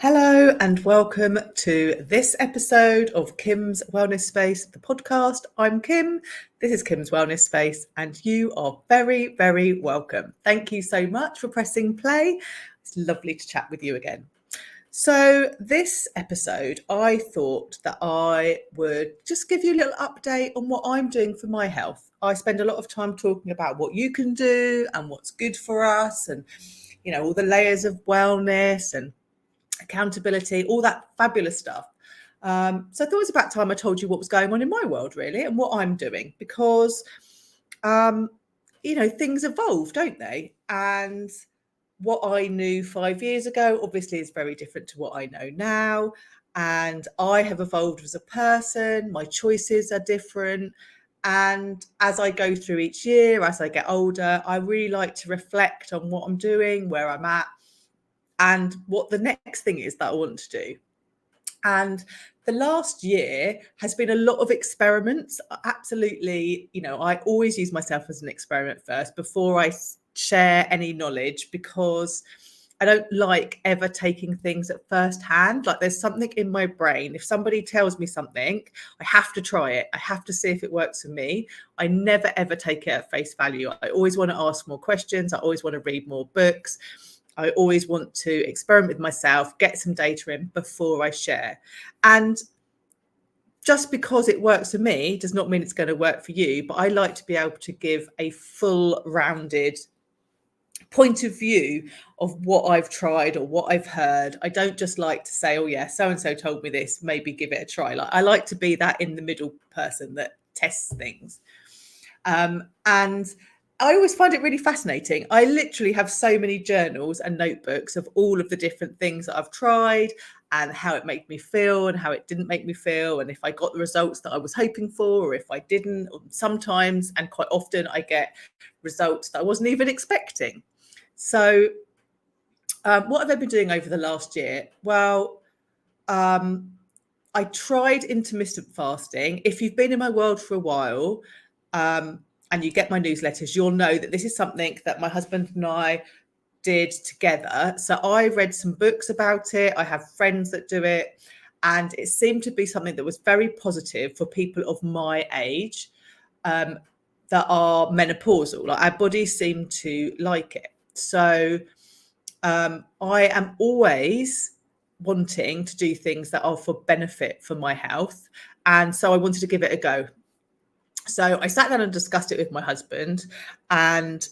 Hello and welcome to this episode of Kim's Wellness Space, the podcast. I'm Kim. This is Kim's Wellness Space, and you are very, very welcome. Thank you so much for pressing play. It's lovely to chat with you again. So this episode, I thought that I would just give you a little update on what I'm doing for my health. I spend a lot of time talking about what you can do and what's good for us and, all the layers of wellness and accountability, all that fabulous stuff. So I thought it was about time I told you what was going on in my world, really, and what I'm doing, because, things evolve, don't they? And what I knew 5 years ago, obviously, is very different to what I know now. And I have evolved as a person. My choices are different. And as I go through each year, as I get older, I really like to reflect on what I'm doing, where I'm at, and what the next thing is that I want to do. And the last year has been a lot of experiments. Absolutely, I always use myself as an experiment first before I share any knowledge, because I don't like ever taking things at first hand. Like, there's something in my brain. If somebody tells me something, I have to try it. I have to see if it works for me. I never, ever take it at face value. I always want to ask more questions. I always want to read more books. I always want to experiment with myself, get some data in before I share. And just because it works for me does not mean it's going to work for you. But I like to be able to give a full rounded point of view of what I've tried or what I've heard. I don't just like to say, oh yeah, so-and-so told me this, maybe give it a try. Like, I like to be that in the middle person that tests things. And I always find it really fascinating. I literally have so many journals and notebooks of all of the different things that I've tried and how it made me feel and how it didn't make me feel, and if I got the results that I was hoping for or if I didn't. Sometimes, and quite often, I get results that I wasn't even expecting. So what have I been doing over the last year? Well, I tried intermittent fasting. If you've been in my world for a while, and you get my newsletters, you'll know that this is something that my husband and I did together. So I read some books about it. I have friends that do it. And it seemed to be something that was very positive for people of my age, that are menopausal. Like, our bodies seem to like it. So I am always wanting to do things that are for benefit for my health. And so I wanted to give it a go. So I sat down and discussed it with my husband, and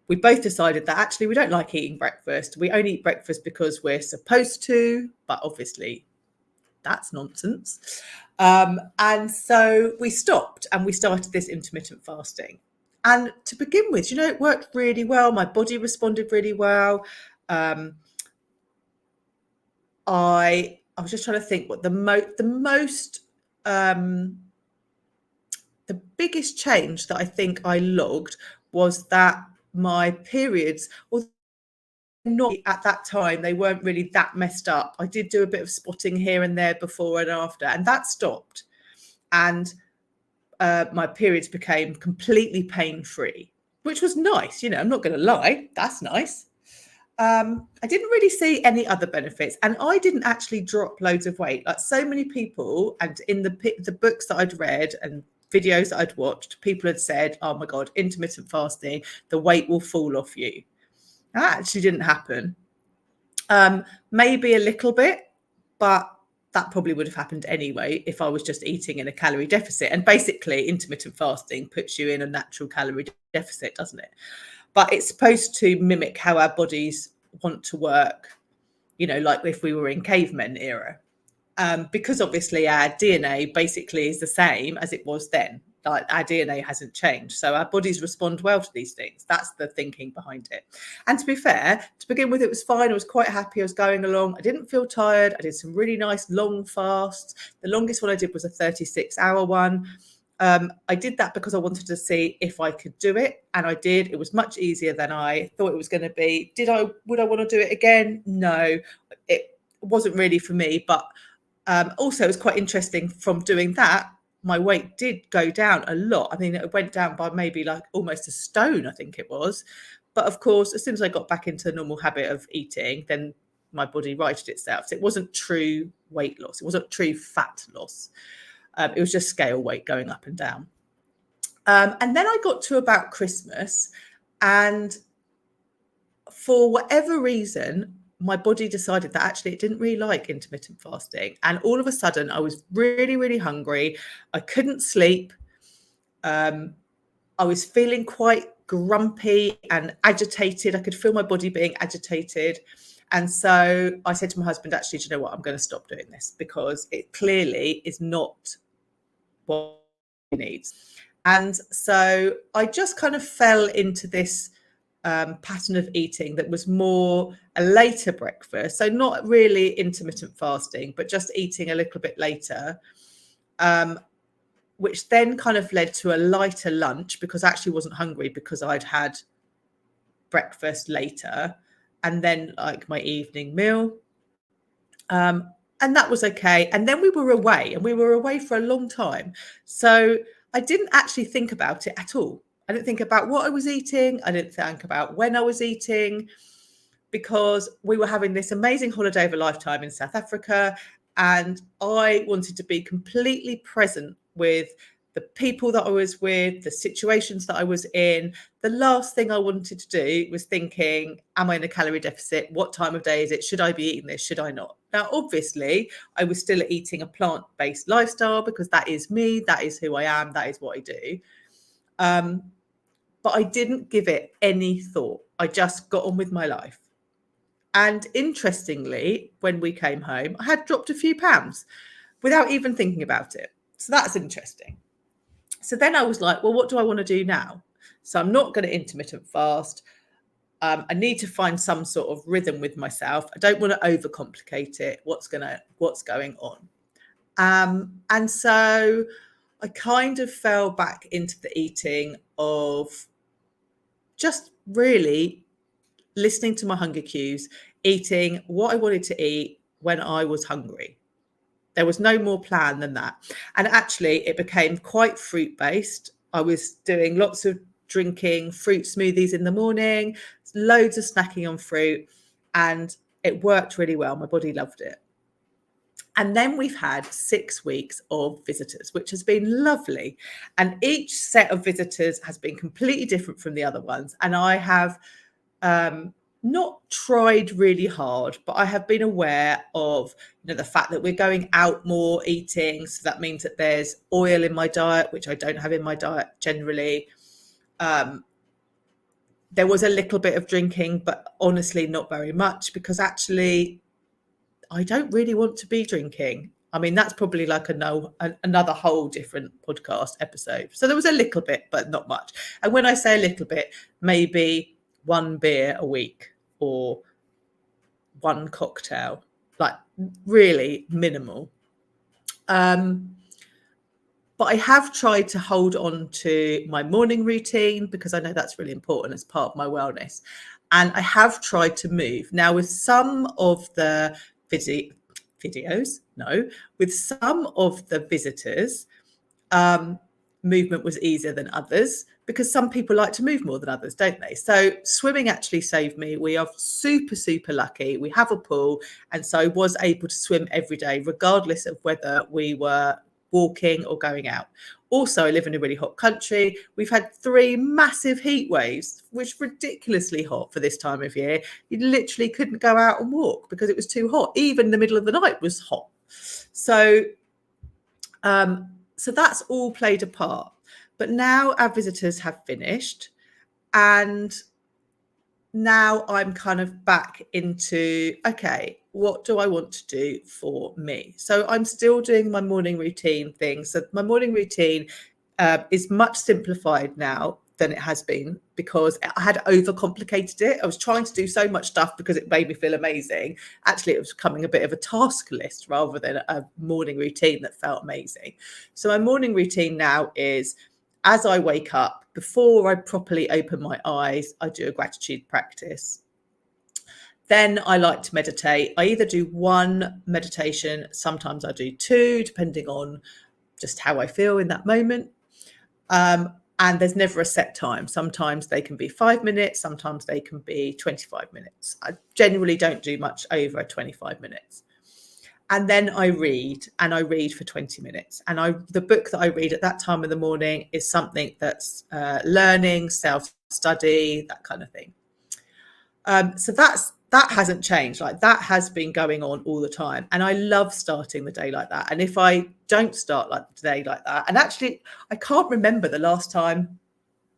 we both decided that actually we don't like eating breakfast. We only eat breakfast because we're supposed to, but obviously that's nonsense. And so we stopped and we started this intermittent fasting. And to begin with, it worked really well. My body responded really well. I was just trying to think what the biggest change that I think I logged was that my periods, although not at that time, they weren't really that messed up. I did do a bit of spotting here and there before and after, and that stopped. And my periods became completely pain-free, which was nice. I'm not going to lie, that's nice. I didn't really see any other benefits, and I didn't actually drop loads of weight like so many people. And in the books that I'd read and videos that I'd watched, people had said, oh my God, intermittent fasting, the weight will fall off you. That actually didn't happen. Maybe a little bit, but that probably would have happened anyway if I was just eating in a calorie deficit. And basically, intermittent fasting puts you in a natural calorie deficit, doesn't it? But it's supposed to mimic how our bodies want to work, like if we were in caveman era. Because obviously our DNA basically is the same as it was then. Like, our DNA hasn't changed. So our bodies respond well to these things. That's the thinking behind it. And to be fair, to begin with, it was fine. I was quite happy. I was going along. I didn't feel tired. I did some really nice long fasts. The longest one I did was a 36-hour one. I did that because I wanted to see if I could do it, and I did. It was much easier than I thought it was going to be. Would I want to do it again? No, it wasn't really for me. But also, it was quite interesting. From doing that, my weight did go down a lot. I mean, it went down by maybe like almost a stone, I think it was. But of course, as soon as I got back into the normal habit of eating, then my body righted itself. So it wasn't true weight loss. It wasn't true fat loss. It was just scale weight going up and down. And then I got to about Christmas, and for whatever reason, my body decided that actually it didn't really like intermittent fasting. And all of a sudden, I was really, really hungry. I couldn't sleep. I was feeling quite grumpy and agitated. I could feel my body being agitated. And so I said to my husband, actually, do you know what? I'm going to stop doing this because it clearly is not what he needs. And so I just kind of fell into this pattern of eating that was more a later breakfast. So not really intermittent fasting, but just eating a little bit later, which then kind of led to a lighter lunch because I actually wasn't hungry because I'd had breakfast later, and then like my evening meal. And that was okay. And then we were away for a long time. So I didn't actually think about it at all. I didn't think about what I was eating. I didn't think about when I was eating, because we were having this amazing holiday of a lifetime in South Africa. And I wanted to be completely present with the people that I was with, the situations that I was in. The last thing I wanted to do was thinking, am I in a calorie deficit? What time of day is it? Should I be eating this? Should I not? Now, obviously, I was still eating a plant-based lifestyle because that is me. That is who I am. That is what I do. But I didn't give it any thought. I just got on with my life. And interestingly, when we came home, I had dropped a few pounds without even thinking about it. So that's interesting. So then I was like, well, what do I want to do now? So I'm not going to intermittent fast. I need to find some sort of rhythm with myself. I don't want to overcomplicate it. What's going on? And so I kind of fell back into the eating of just really listening to my hunger cues, eating what I wanted to eat when I was hungry. There was no more plan than that. And actually, it became quite fruit-based. I was doing lots of drinking fruit smoothies in the morning, loads of snacking on fruit, and it worked really well. My body loved it. And then we've had 6 weeks of visitors, which has been lovely. And each set of visitors has been completely different from the other ones. And I have not tried really hard, but I have been aware of the fact that we're going out more eating. So that means that there's oil in my diet, which I don't have in my diet generally. There was a little bit of drinking, but honestly, not very much, because actually, I don't really want to be drinking. I mean, that's probably like another whole different podcast episode. So there was a little bit, but not much. And when I say a little bit, maybe one beer a week or one cocktail, like really minimal. But I have tried to hold on to my morning routine because I know that's really important as part of my wellness. And I have tried to move. Now, with some of the with some of the visitors, movement was easier than others because some people like to move more than others, don't they? So swimming actually saved me. We are super, super lucky. We have a pool. And so I was able to swim every day, regardless of whether we were walking or going out. Also, I live in a really hot country. We've had 3 massive heat waves, which is ridiculously hot for this time of year. You literally couldn't go out and walk because it was too hot. Even the middle of the night was hot. So that's all played a part. But now our visitors have finished, and now I'm kind of back into, okay, what do I want to do for me? So I'm still doing my morning routine thing. So my morning routine is much simplified now than it has been because I had overcomplicated it. I was trying to do so much stuff because it made me feel amazing. Actually, it was becoming a bit of a task list rather than a morning routine that felt amazing. So my morning routine now is, as I wake up, before I properly open my eyes, I do a gratitude practice. Then I like to meditate. I either do 1 meditation, sometimes I do 2, depending on just how I feel in that moment. And there's never a set time. Sometimes they can be 5 minutes, sometimes they can be 25 minutes. I generally don't do much over 25 minutes. And then I read, and I read for 20 minutes. And the book that I read at that time of the morning is something that's learning, self-study, that kind of thing. So that hasn't changed. Like, that has been going on all the time. And I love starting the day like that. And if I don't start like the day like that, and actually I can't remember the last time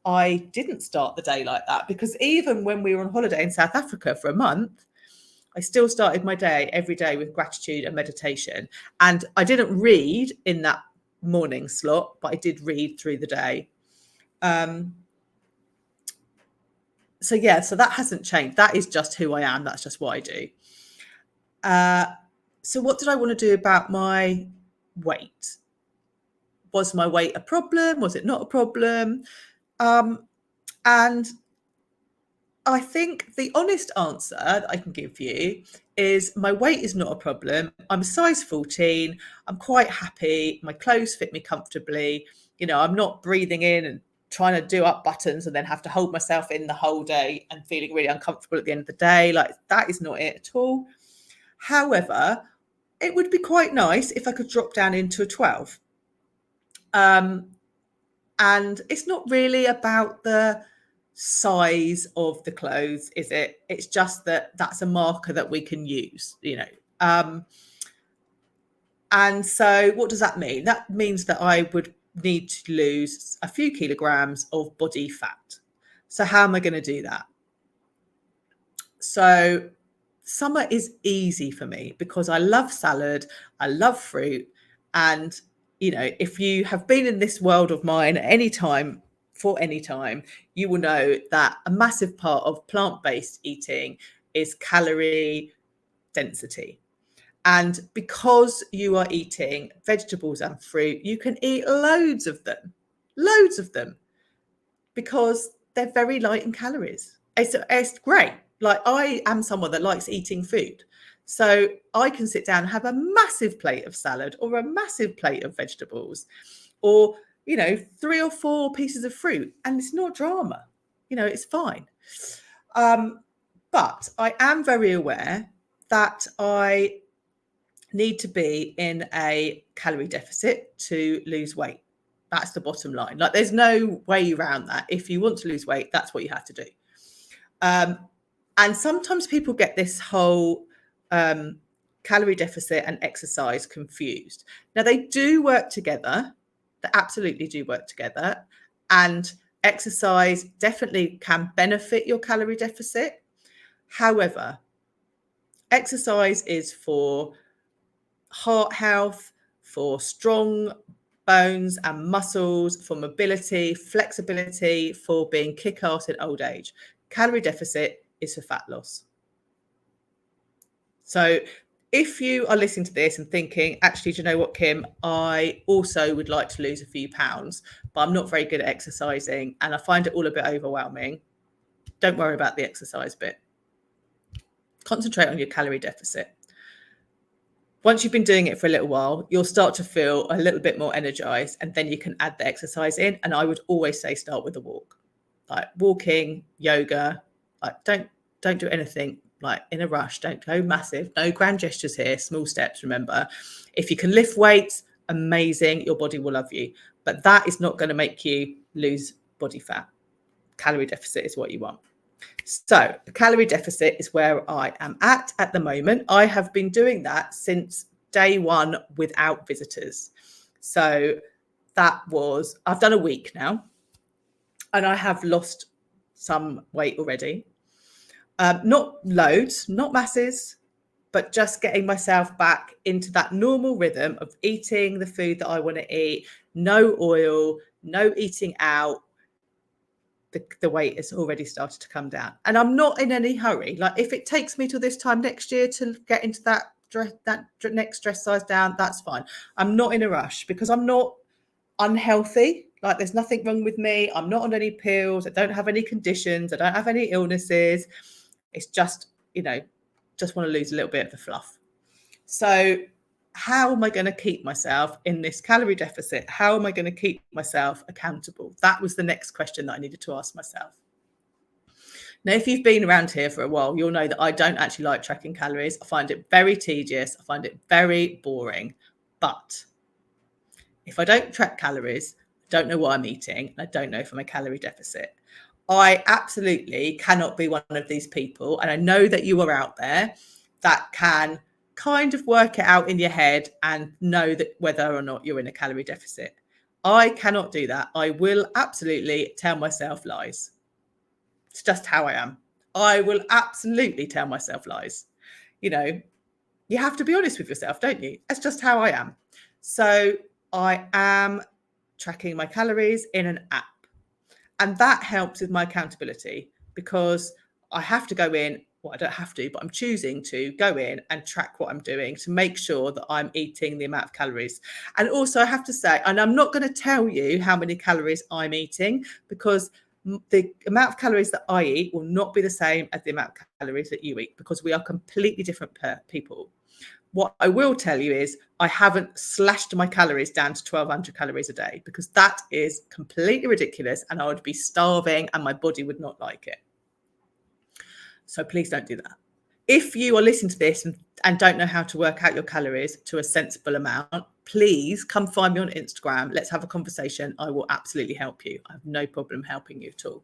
I didn't start the day like that, because even when we were on holiday in South Africa for a month, I still started my day every day with gratitude and meditation. And I didn't read in that morning slot, but I did read through the day. So that hasn't changed. That is just who I am. That's just what I do. So what did I want to do about my weight? Was my weight a problem? Was it not a problem? And I think the honest answer that I can give you is my weight is not a problem. I'm a size 14. I'm quite happy. My clothes fit me comfortably. I'm not breathing in and trying to do up buttons and then have to hold myself in the whole day and feeling really uncomfortable at the end of the day. Like, that is not it at all. However, it would be quite nice if I could drop down into a 12. And it's not really about the size of the clothes, is it? It's just that that's a marker that we can use, and so what does that mean? That means that I would need to lose a few kilograms of body fat. So how am I going to do that? So summer is easy for me because I love salad, I love fruit, and if you have been in this world of mine at any time, for any time, you will know that a massive part of plant-based eating is calorie density. And because you are eating vegetables and fruit, you can eat loads of them, because they're very light in calories. It's great. Like, I am someone that likes eating food. So I can sit down and have a massive plate of salad or a massive plate of vegetables, or 3 or 4 pieces of fruit, and it's not drama. It's fine. But I am very aware that I need to be in a calorie deficit to lose weight. That's the bottom line. Like, there's no way around that. If you want to lose weight, that's what you have to do. And sometimes people get this whole calorie deficit and exercise confused. Now, they do work together. They absolutely do work together. And exercise definitely can benefit your calorie deficit. However, exercise is for heart health, for strong bones and muscles, for mobility, flexibility, for being kick-ass in old age. Calorie deficit is for fat loss. So if you are listening to this and thinking, actually, do you know what, Kim? I also would like to lose a few pounds, but I'm not very good at exercising and I find it all a bit overwhelming. Don't worry about the exercise bit. Concentrate on your calorie deficit. Once you've been doing it for a little while, you'll start to feel a little bit more energized, and then you can add the exercise in. And I would always say start with a walk, like walking, yoga. Like, don't do anything like in a rush. Don't go massive. No grand gestures here. Small steps. Remember, if you can lift weights, amazing. Your body will love you, but that is not going to make you lose body fat. Calorie deficit is what you want. So the calorie deficit is where I am at the moment. I have been doing that since day one without visitors. So I've done a week now, and I have lost some weight already. Not loads, not masses, but just getting myself back into that normal rhythm of eating the food that I want to eat, no oil, no eating out. The weight has already started to come down, and I'm not in any hurry. Like, if it takes me till this time next year to get into that next dress size down, that's fine. I'm not in a rush because I'm not unhealthy. Like, there's nothing wrong with me. I'm not on any pills. I don't have any conditions. I don't have any illnesses. It's just, just want to lose a little bit of the fluff. So how am I going to keep myself in this calorie deficit? How am I going to keep myself accountable? That was the next question that I needed to ask myself. Now, if you've been around here for a while, you'll know that I don't actually like tracking calories. I find it very tedious. I find it very boring. But if I don't track calories, I don't know what I'm eating. I don't know if I'm a calorie deficit. I absolutely cannot be one of these people. And I know that you are out there that can kind of work it out in your head and know that whether or not you're in a calorie deficit. I cannot do that. I will absolutely tell myself lies. It's just how I am. I will absolutely tell myself lies. You know, you have to be honest with yourself, don't you? That's just how I am. So I am tracking my calories in an app. And that helps with my accountability because I have to go in. Well, I don't have to, but I'm choosing to go in and track what I'm doing to make sure that I'm eating the amount of calories. And also, I have to say, and I'm not going to tell you how many calories I'm eating because the amount of calories that I eat will not be the same as the amount of calories that you eat because we are completely different people. What I will tell you is I haven't slashed my calories down to 1,200 calories a day because that is completely ridiculous and I would be starving and my body would not like it. So please don't do that. If you are listening to this and don't know how to work out your calories to a sensible amount, please come find me on Instagram. Let's have a conversation. I will absolutely help you. I have no problem helping you at all.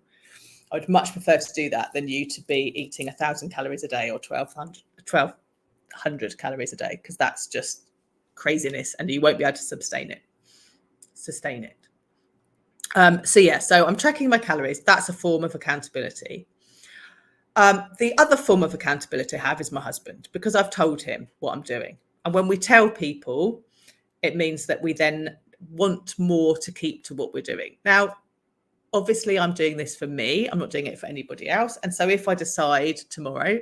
I would much prefer to do that than you to be eating 1,000 calories a day or 1,200 calories a day because that's just craziness and you won't be able to sustain it. So I'm tracking my calories. That's a form of accountability. The other form of accountability I have is my husband because I've told him what I'm doing. And when we tell people, it means that we then want more to keep to what we're doing. Now, obviously, I'm doing this for me. I'm not doing it for anybody else. And so if I decide tomorrow,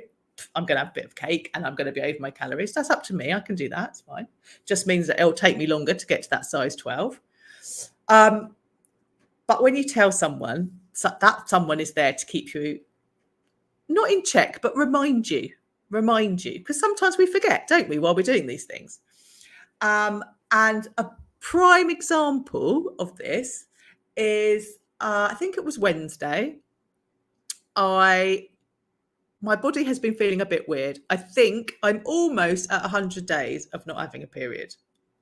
I'm going to have a bit of cake and I'm going to be over my calories, that's up to me. I can do that. It's fine. Just means that it'll take me longer to get to that size 12. But when you tell someone, that someone is there to keep you not in check, but remind you, because sometimes we forget, don't we, while we're doing these things. And a prime example of this is, I think it was Wednesday. My body has been feeling a bit weird. I think I'm almost at 100 days of not having a period.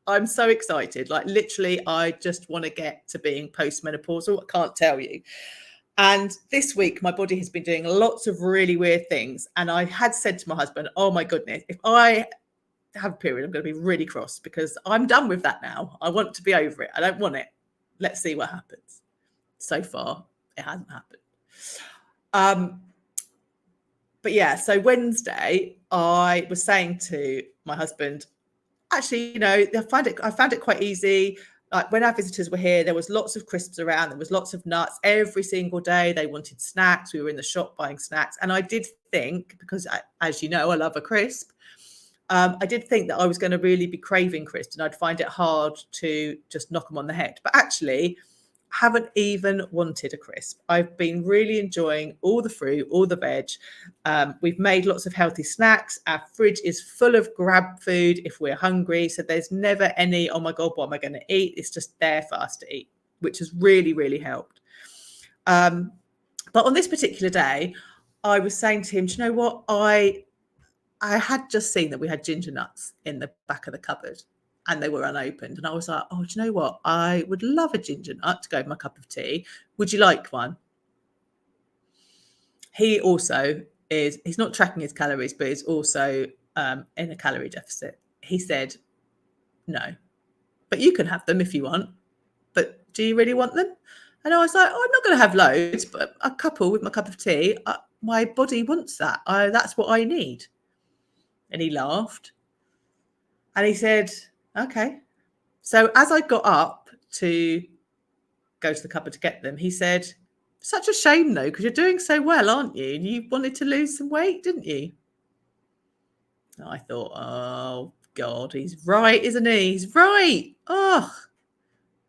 I'm so excited. Like literally, I just want to get to being postmenopausal. I can't tell you. And this week, my body has been doing lots of really weird things. And I had said to my husband, oh my goodness, if I have a period, I'm going to be really cross because I'm done with that now. I want to be over it. I don't want it. Let's see what happens. So far, it hasn't happened. But yeah, so Wednesday, I was saying to my husband, actually, I found it quite easy. Like when our visitors were here, there was lots of crisps around. There was lots of nuts every single day. They wanted snacks. We were in the shop buying snacks. And I did think, because as you know, I love a crisp. I did think that I was going to really be craving crisps and I'd find it hard to just knock them on the head. But actually, haven't even wanted a crisp. I've been really enjoying all the fruit, all the veg. We've made lots of healthy snacks. Our fridge is full of grab food if we're hungry. So there's never any, oh my God, what am I going to eat? It's just there for us to eat, which has really, really helped. But on this particular day, I was saying to him, do you know what? I had just seen that we had ginger nuts in the back of the cupboard and they were unopened. And I was like, oh, do you know what? I would love a ginger nut to go with my cup of tea. Would you like one? He also he's not tracking his calories, but he's also in a calorie deficit. He said, no, but you can have them if you want. But do you really want them? And I was like, oh, I'm not going to have loads, but a couple with my cup of tea. My body wants that. That's what I need. And he laughed. And he said, okay. So as I got up to go to the cupboard to get them, he said, such a shame though, because you're doing so well, aren't you? And you wanted to lose some weight, didn't you? And I thought, oh God, he's right, isn't he? He's right. Oh.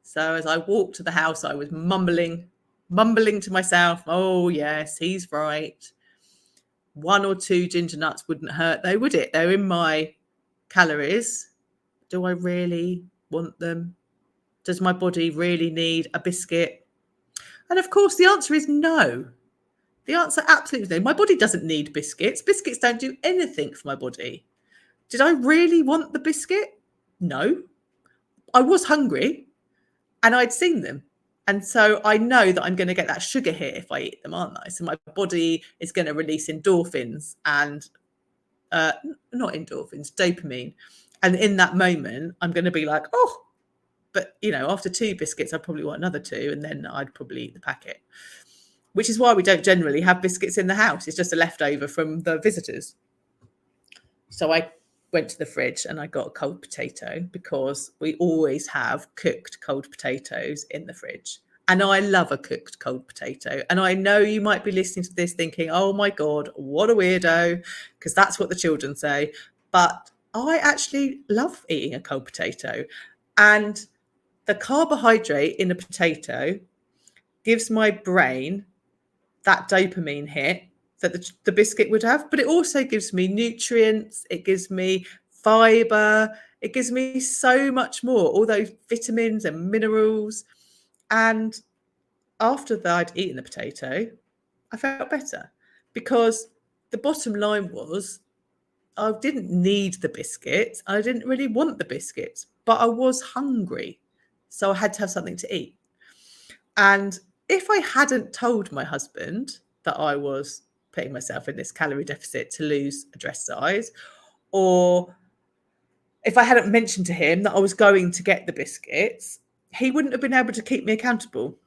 So as I walked to the house, I was mumbling to myself, oh yes, he's right. 1 or 2 ginger nuts wouldn't hurt though, would it? They're in my calories. Do I really want them? Does my body really need a biscuit? And of course, the answer is no. The answer absolutely no. My body doesn't need biscuits. Biscuits don't do anything for my body. Did I really want the biscuit? No. I was hungry and I'd seen them. And so I know that I'm going to get that sugar hit if I eat them, aren't I? So my body is going to release endorphins and not endorphins, dopamine. And in that moment, I'm going to be like, oh, but after 2 biscuits, I'd probably want another 2, and then I'd probably eat the packet. Which is why we don't generally have biscuits in the house. It's just a leftover from the visitors. So I went to the fridge and I got a cold potato, because we always have cooked cold potatoes in the fridge. And I love a cooked cold potato. And I know you might be listening to this thinking, oh my God, what a weirdo, because that's what the children say. But I actually love eating a cold potato. And the carbohydrate in a potato gives my brain that dopamine hit that the biscuit would have, but it also gives me nutrients, it gives me fiber, it gives me so much more, all those vitamins and minerals. And after I'd eaten the potato, I felt better, because the bottom line was I didn't need the biscuits. I didn't really want the biscuits, but I was hungry. So I had to have something to eat. And if I hadn't told my husband that I was putting myself in this calorie deficit to lose a dress size, or if I hadn't mentioned to him that I was going to get the biscuits, he wouldn't have been able to keep me accountable.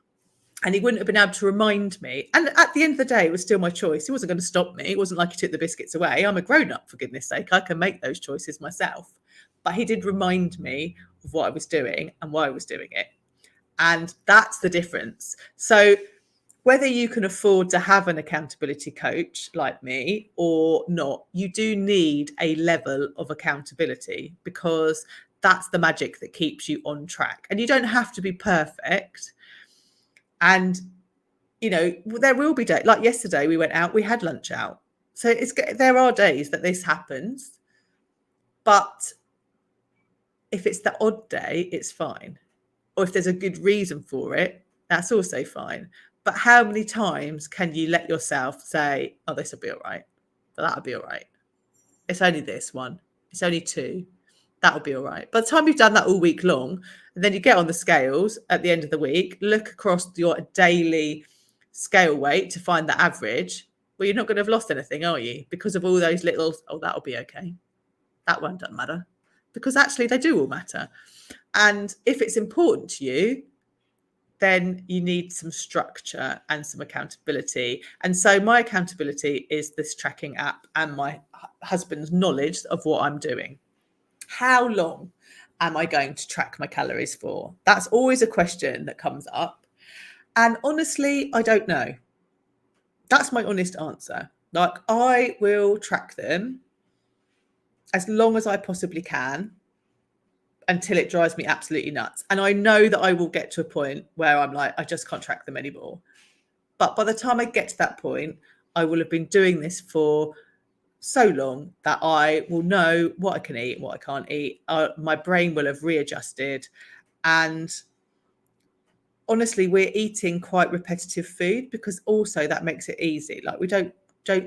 And he wouldn't have been able to remind me. And at the end of the day, it was still my choice. He wasn't going to stop me. It wasn't like he took the biscuits away. I'm a grown-up, for goodness sake. I can make those choices myself. But he did remind me of what I was doing and why I was doing it. And that's the difference. So whether you can afford to have an accountability coach like me or not, you do need a level of accountability, because that's the magic that keeps you on track. And you don't have to be perfect. And, there will be days, like yesterday we went out, we had lunch out. So there are days that this happens. But if it's the odd day, it's fine. Or if there's a good reason for it, that's also fine. But how many times can you let yourself say, oh, this will be all right, but that'll be all right. It's only this one. It's only 2. That'll be all right. By the time you've done that all week long, and then you get on the scales at the end of the week, look across your daily scale weight to find the average, well, you're not going to have lost anything, are you? Because of all those little, oh, that'll be okay. That one doesn't matter. Because actually they do all matter. And if it's important to you, then you need some structure and some accountability. And so my accountability is this tracking app and my husband's knowledge of what I'm doing. How long am I going to track my calories for? That's always a question that comes up. And honestly, I don't know. That's my honest answer. Like, I will track them as long as I possibly can, until it drives me absolutely nuts. And I know that I will get to a point where I'm like, I just can't track them anymore. But by the time I get to that point, I will have been doing this for so long that I will know what I can eat and what I can't eat. My brain will have readjusted. And honestly, we're eating quite repetitive food, because also that makes it easy. Like, we don't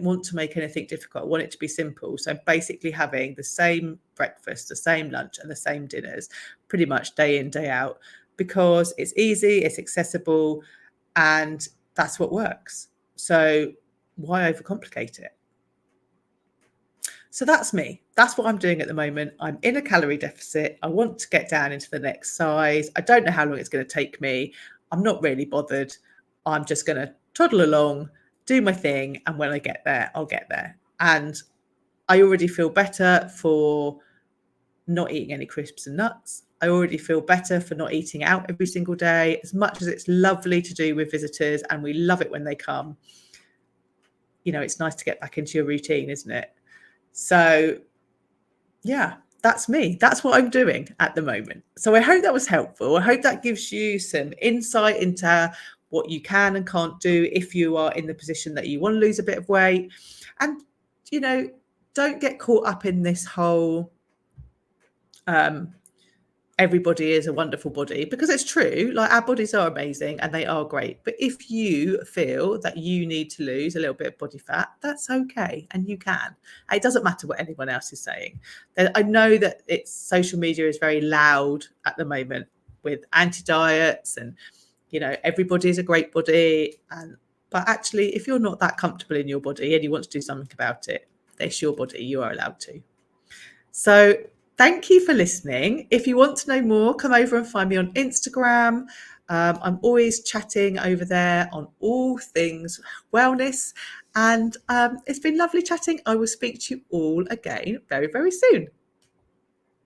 want to make anything difficult. I want it to be simple. So basically having the same breakfast, the same lunch and the same dinners pretty much day in, day out, because it's easy, it's accessible, and that's what works. So why overcomplicate it? So that's me. That's what I'm doing at the moment. I'm in a calorie deficit. I want to get down into the next size. I don't know how long it's going to take me. I'm not really bothered. I'm just going to toddle along, do my thing, and when I get there, I'll get there. And I already feel better for not eating any crisps and nuts. I already feel better for not eating out every single day. As much as it's lovely to do with visitors, and we love it when they come, it's nice to get back into your routine, isn't it? So yeah, that's me. That's what I'm doing at the moment. So I hope that was helpful. I hope that gives you some insight into what you can and can't do if you are in the position that you want to lose a bit of weight. And, don't get caught up in this whole everybody is a wonderful body, because it's true. Like, our bodies are amazing and they are great. But if you feel that you need to lose a little bit of body fat, that's okay, and you can. It doesn't matter what anyone else is saying. I know that social media is very loud at the moment with anti-diets and, everybody is a great body. But actually, if you're not that comfortable in your body and you want to do something about it, it's your body. You are allowed to. So thank you for listening. If you want to know more, come over and find me on Instagram. I'm always chatting over there on all things wellness. And it's been lovely chatting. I will speak to you all again very, very soon.